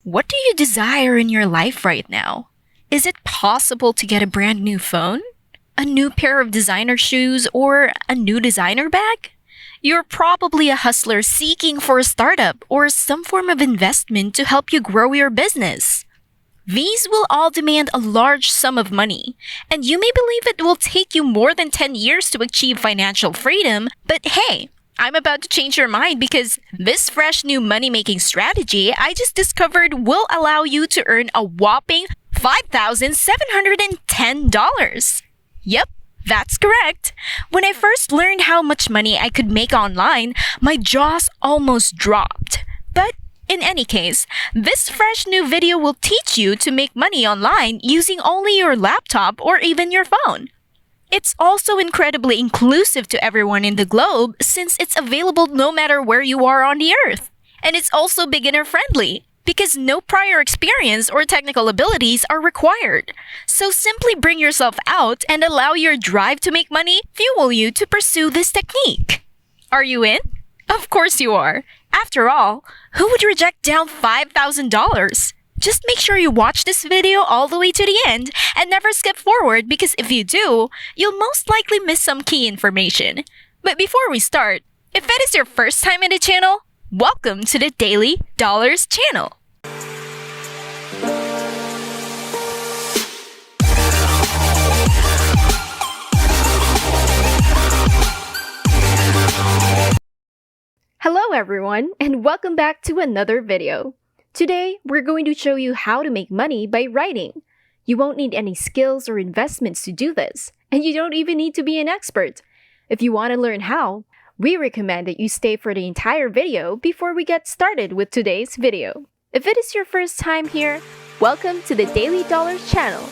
What do you desire in your life right now? Is it possible to get a brand new phone? A new pair of designer shoes or a new designer bag? You're probably a hustler seeking for a startup or some form of investment to help you grow your business. These will all demand a large sum of money, and you may believe it will take you more than 10 years to achieve financial freedom, but hey, I'm about to change your mind because this fresh new money-making strategy I just discovered will allow you to earn a whopping $5,710. Yep, that's correct. When I first learned how much money I could make online, my jaws almost dropped. But in any case, this fresh new video will teach you to make money online using only your laptop or even your phone. It's also incredibly inclusive to everyone in the globe since it's available no matter where you are on the earth. And it's also beginner friendly because no prior experience or technical abilities are required. So simply bring yourself out and allow your drive to make money fuel you to pursue this technique. Are you in? Of course you are. After all, who would reject down $5,000? Just make sure you watch this video all the way to the end and never skip forward because if you do, you'll most likely miss some key information. But before we start, if it is your first time in the channel, welcome to the Daily Dollars channel. Hello everyone, and welcome back to another video. Today, we're going to show you how to make money by writing. You won't need any skills or investments to do this, and you don't even need to be an expert. If you want to learn how, we recommend that you stay for the entire video before we get started with today's video. If it is your first time here, welcome to the Daily Dollars channel.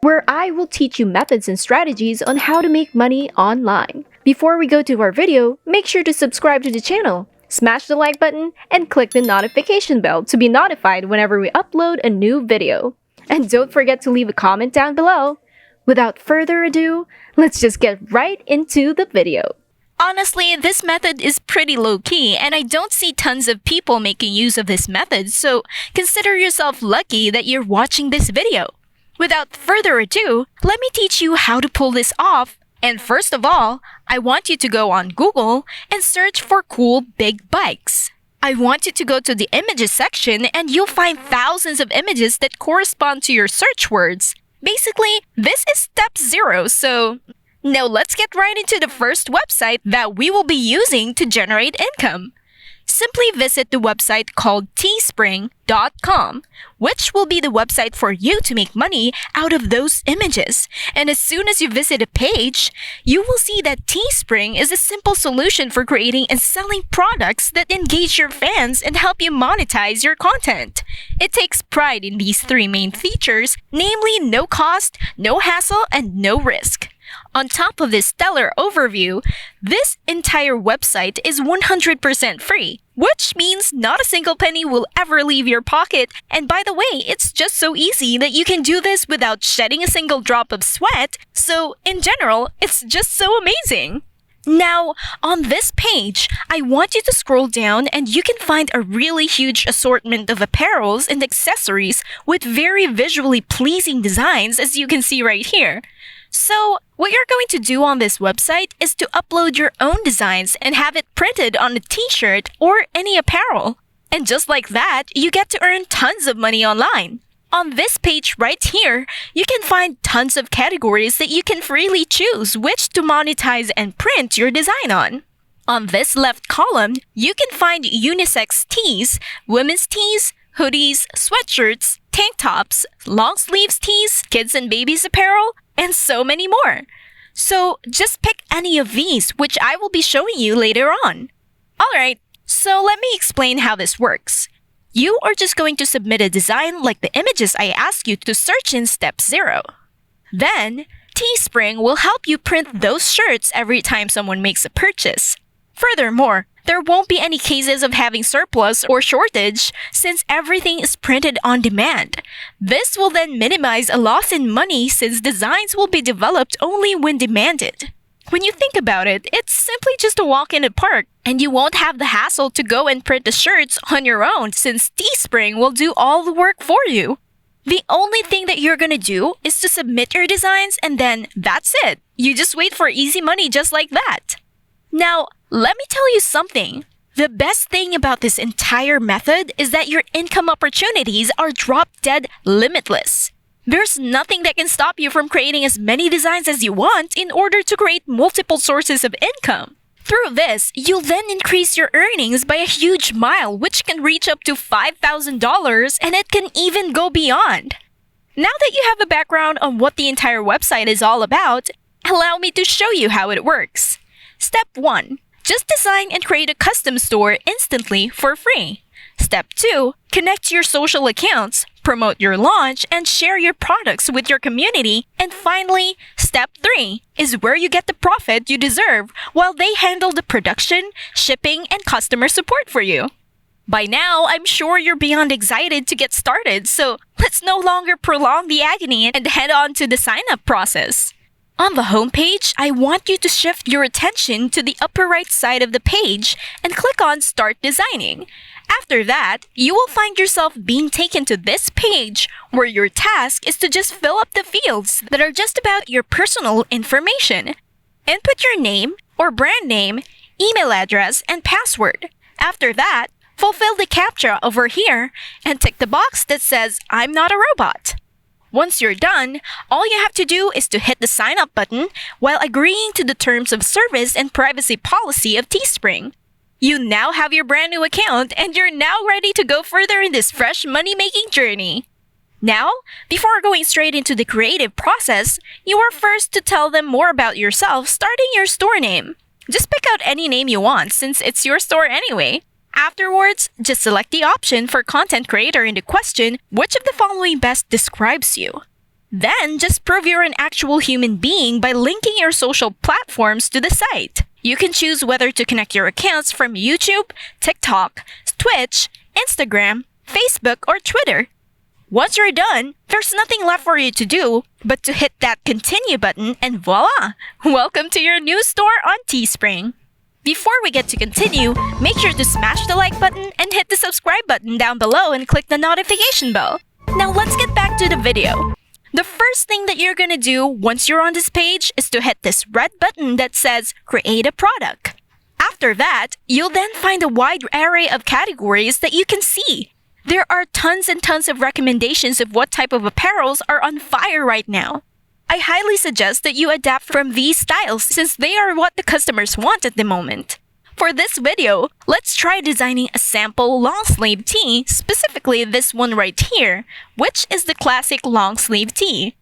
Where I will teach you methods and strategies on how to make money online. Before we go to our video, make sure to subscribe to the channel, smash the like button, and click the notification bell to be notified whenever we upload a new video. And don't forget to leave a comment down below. Without further ado, let's just get right into the video. Honestly, this method is pretty low-key and I don't see tons of people making use of this method, so consider yourself lucky that you're watching this video. Without further ado, let me teach you how to pull this off. And first of all, I want you to go on Google and search for cool big bikes. I want you to go to the images section and you'll find thousands of images that correspond to your search words. Basically, this is step 0, so now let's get right into the first website that we will be using to generate income. Simply visit the website called teespring.com, which will be the website for you to make money out of those images. And as soon as you visit a page, you will see that Teespring is a simple solution for creating and selling products that engage your fans and help you monetize your content. It takes pride in these 3 main features, namely no cost, no hassle, and no risk. On top of this stellar overview, this entire website is 100% free, which means not a single penny will ever leave your pocket. And by the way, it's just so easy that you can do this without shedding a single drop of sweat. So in general, it's just so amazing. Now, on this page, I want you to scroll down and you can find a really huge assortment of apparels and accessories with very visually pleasing designs, as you can see right here. So, what you're going to do on this website is to upload your own designs and have it printed on a t-shirt or any apparel. And just like that, you get to earn tons of money online. On this page right here, you can find tons of categories that you can freely choose which to monetize and print your design on. On this left column, you can find unisex tees, women's tees, hoodies, sweatshirts, tank tops, long sleeves tees, kids and babies apparel, and so many more. So just pick any of these, which I will be showing you later on. Alright, so let me explain how this works. You are just going to submit a design like the images I asked you to search in step 0. Then, Teespring will help you print those shirts every time someone makes a purchase. Furthermore, there won't be any cases of having surplus or shortage since everything is printed on demand. This will then minimize a loss in money since designs will be developed only when demanded. When you think about it, it's simply just a walk in the park, and you won't have the hassle to go and print the shirts on your own since Teespring will do all the work for you. The only thing that you're gonna do is to submit your designs and then that's it. You just wait for easy money just like that. Now, let me tell you something. The best thing about this entire method is that your income opportunities are drop dead limitless. There's nothing that can stop you from creating as many designs as you want in order to create multiple sources of income. Through this, you'll then increase your earnings by a huge mile, which can reach up to $5,000 and it can even go beyond. Now that you have a background on what the entire website is all about, allow me to show you how it works. Step 1. Just design and create a custom store instantly for free. Step 2. Connect your social accounts, promote your launch, and share your products with your community. And finally, step 3 is where you get the profit you deserve while they handle the production, shipping, and customer support for you. By now, I'm sure you're beyond excited to get started, so let's no longer prolong the agony and head on to the sign-up process. On the homepage, I want you to shift your attention to the upper right side of the page and click on Start Designing. After that, you will find yourself being taken to this page where your task is to just fill up the fields that are just about your personal information. Input your name or brand name, email address, and password. After that, fulfill the CAPTCHA over here and tick the box that says, "I'm not a robot." Once you're done, all you have to do is to hit the sign up button while agreeing to the terms of service and privacy policy of Teespring. You now have your brand new account and you're now ready to go further in this fresh money-making journey. Now, before going straight into the creative process, you are first to tell them more about yourself, starting your store name. Just pick out any name you want since it's your store anyway. Afterwards, just select the option for content creator in the question, which of the following best describes you. Then, just prove you're an actual human being by linking your social platforms to the site. You can choose whether to connect your accounts from YouTube, TikTok, Twitch, Instagram, Facebook, or Twitter. Once you're done, there's nothing left for you to do but to hit that continue button and voila! Welcome to your new store on Teespring. Before we get to continue, make sure to smash the like button and hit the subscribe button down below and click the notification bell. Now let's get back to the video. The first thing that you're gonna do once you're on this page is to hit this red button that says Create a Product. After that, you'll then find a wide array of categories that you can see. There are tons and tons of recommendations of what type of apparels are on fire right now. I highly suggest that you adapt from these styles since they are what the customers want at the moment. For this video, let's try designing a sample long sleeve tee, specifically this one right here, which is the classic long sleeve tee.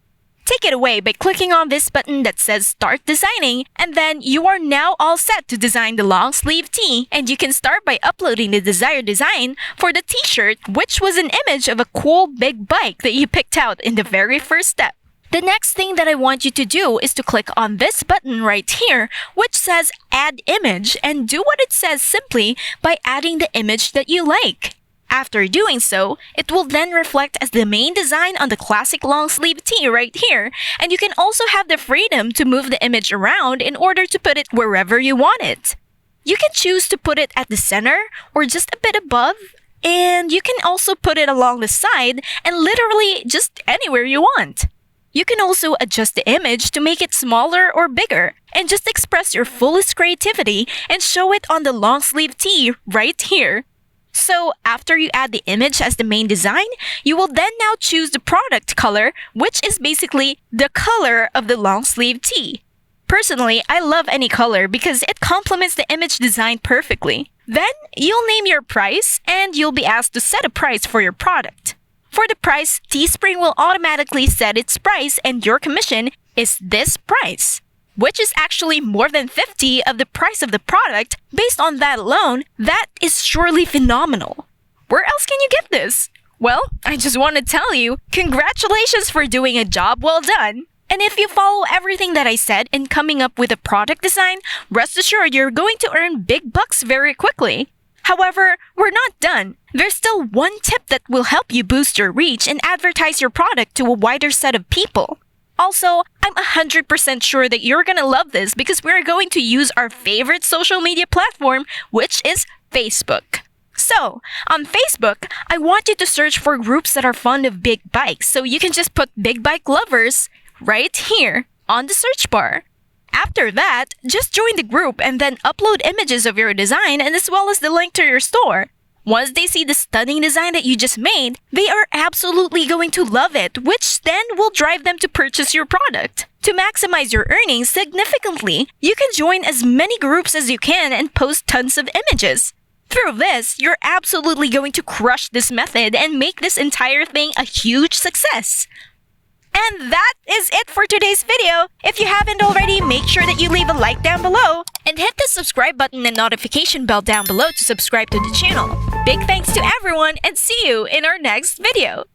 Take it away by clicking on this button that says Start Designing, and then you are now all set to design the long sleeve tee, and you can start by uploading the desired design for the t-shirt, which was an image of a cool big bike that you picked out in the very first step. The next thing that I want you to do is to click on this button right here, which says Add Image, and do what it says simply by adding the image that you like. After doing so, it will then reflect as the main design on the classic long sleeve tee right here, and you can also have the freedom to move the image around in order to put it wherever you want it. You can choose to put it at the center or just a bit above, and you can also put it along the side and literally just anywhere you want. You can also adjust the image to make it smaller or bigger, and just express your fullest creativity and show it on the long sleeve tee right here. So, after you add the image as the main design, you will then now choose the product color, which is basically the color of the long sleeve tee. Personally, I love any color because it complements the image design perfectly. Then, you'll name your price, and you'll be asked to set a price for your product. For the price, Teespring will automatically set its price and your commission is this price, which is actually more than 50 of the price of the product. Based on that alone, that is surely phenomenal. Where else can you get this? Well, I just want to tell you, congratulations for doing a job well done. And if you follow everything that I said in coming up with a product design, rest assured you're going to earn big bucks very quickly. However, we're not done. There's still one tip that will help you boost your reach and advertise your product to a wider set of people. Also, I'm 100% sure that you're gonna love this because we're going to use our favorite social media platform, which is Facebook. So, on Facebook, I want you to search for groups that are fond of big bikes, so you can just put big bike lovers right here on the search bar. After that, just join the group and then upload images of your design and as well as the link to your store. Once they see the stunning design that you just made, they are absolutely going to love it, which then will drive them to purchase your product. To maximize your earnings significantly, you can join as many groups as you can and post tons of images. Through this, you're absolutely going to crush this method and make this entire thing a huge success. And that is it for today's video. If you haven't already, make sure that you leave a like down below and hit the subscribe button and notification bell down below to subscribe to the channel. Big thanks to everyone and see you in our next video.